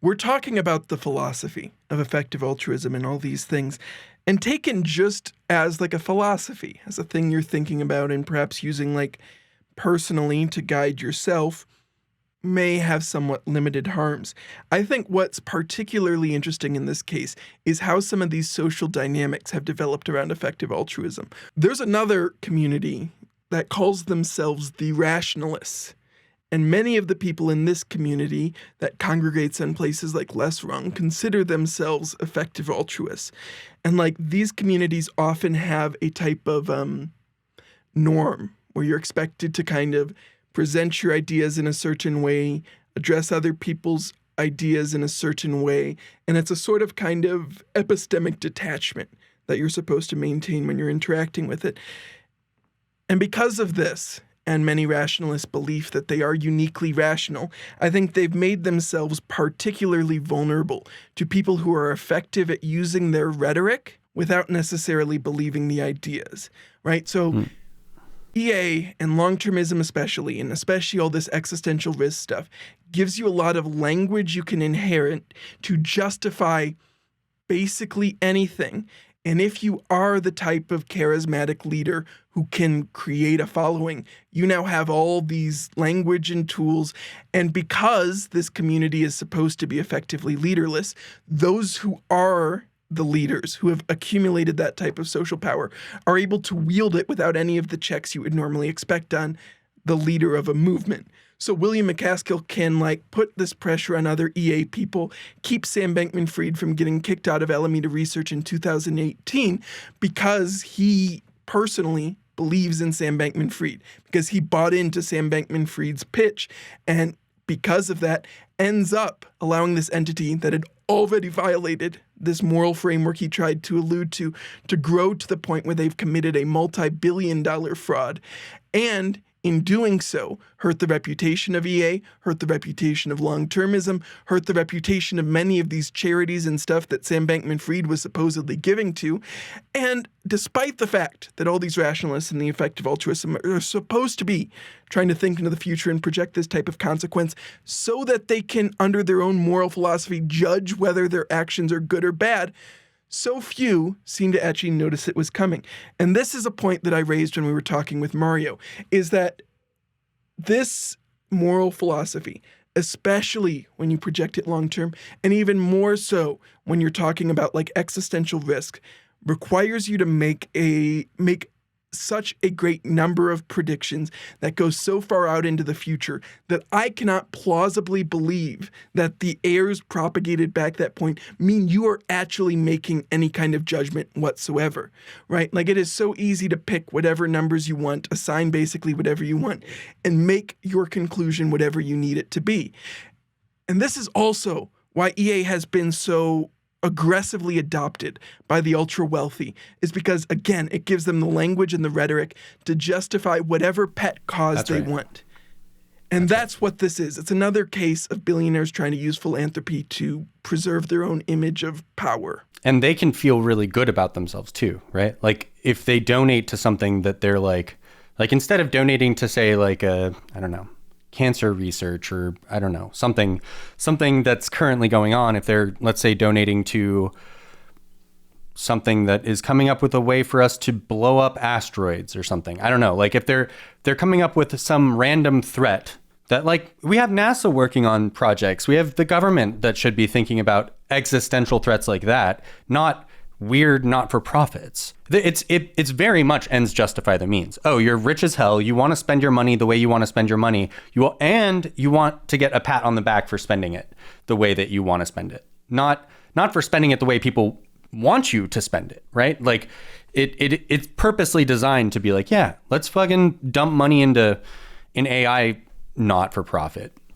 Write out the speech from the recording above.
we're talking about the philosophy of effective altruism and all these things, and taken just as like a philosophy, as a thing you're thinking about and perhaps using like personally to guide yourself, may have somewhat limited harms. I think what's particularly interesting in this case is how some of these social dynamics have developed around effective altruism. There's another community that calls themselves the Rationalists. And many of the people in this community that congregates in places like Les Rung consider themselves effective altruists. And like these communities often have a type of norm where you're expected to kind of present your ideas in a certain way, address other people's ideas in a certain way, and it's a sort of kind of epistemic detachment that you're supposed to maintain when you're interacting with it. And because of this, and many rationalists' belief that they are uniquely rational, I think they've made themselves particularly vulnerable to people who are effective at using their rhetoric without necessarily believing the ideas, right? So EA and long-termism especially, and especially all this existential risk stuff, gives you a lot of language you can inherit to justify basically anything. And if you are the type of charismatic leader who can create a following, you now have all these language and tools. And because this community is supposed to be effectively leaderless, those who are the leaders who have accumulated that type of social power are able to wield it without any of the checks you would normally expect on the leader of a movement. So William McCaskill can put this pressure on other EA people, keep Sam Bankman-Fried from getting kicked out of Alameda Research in 2018 because he personally believes in Sam Bankman-Fried, because he bought into Sam Bankman-Fried's pitch, and because of that ends up allowing this entity that had already violated this moral framework he tried to allude to grow to the point where they've committed a multi-billion-dollar fraud, and in doing so, hurt the reputation of EA, hurt the reputation of long-termism, hurt the reputation of many of these charities and stuff that Sam Bankman-Fried was supposedly giving to. And despite the fact that all these rationalists and the effective altruism are supposed to be trying to think into the future and project this type of consequence so that they can, under their own moral philosophy, judge whether their actions are good or bad, so few seem to actually notice it was coming. And this is a point that I raised when we were talking with Mario, is that this moral philosophy, especially when you project it long-term, and even more so when you're talking about existential risk, requires you to make such a great number of predictions that go so far out into the future that I cannot plausibly believe that the errors propagated back that point mean you are actually making any kind of judgment whatsoever, right? It is so easy to pick whatever numbers you want, assign basically whatever you want, and make your conclusion whatever you need it to be. And this is also why EA has been so aggressively adopted by the ultra-wealthy, is because, again, it gives them the language and the rhetoric to justify whatever pet cause they want. And that's what this is. It's another case of billionaires trying to use philanthropy to preserve their own image of power. And they can feel really good about themselves too, right? If they donate to something that they're instead of donating to say I don't know, cancer research or I don't know, something that's currently going on, if they're, let's say, donating to something that is coming up with a way for us to blow up asteroids or something. I don't know. If they're coming up with some random threat that we have NASA working on projects. We have the government that should be thinking about existential threats like that, not weird not-for-profits. It's very much ends justify the means. Oh, you're rich as hell. You want to spend your money the way you want to spend your money. You want to get a pat on the back for spending it the way that you want to spend it. Not for spending it the way people want you to spend it, right? It's purposely designed to be yeah, let's fucking dump money into an AI not-for-profit.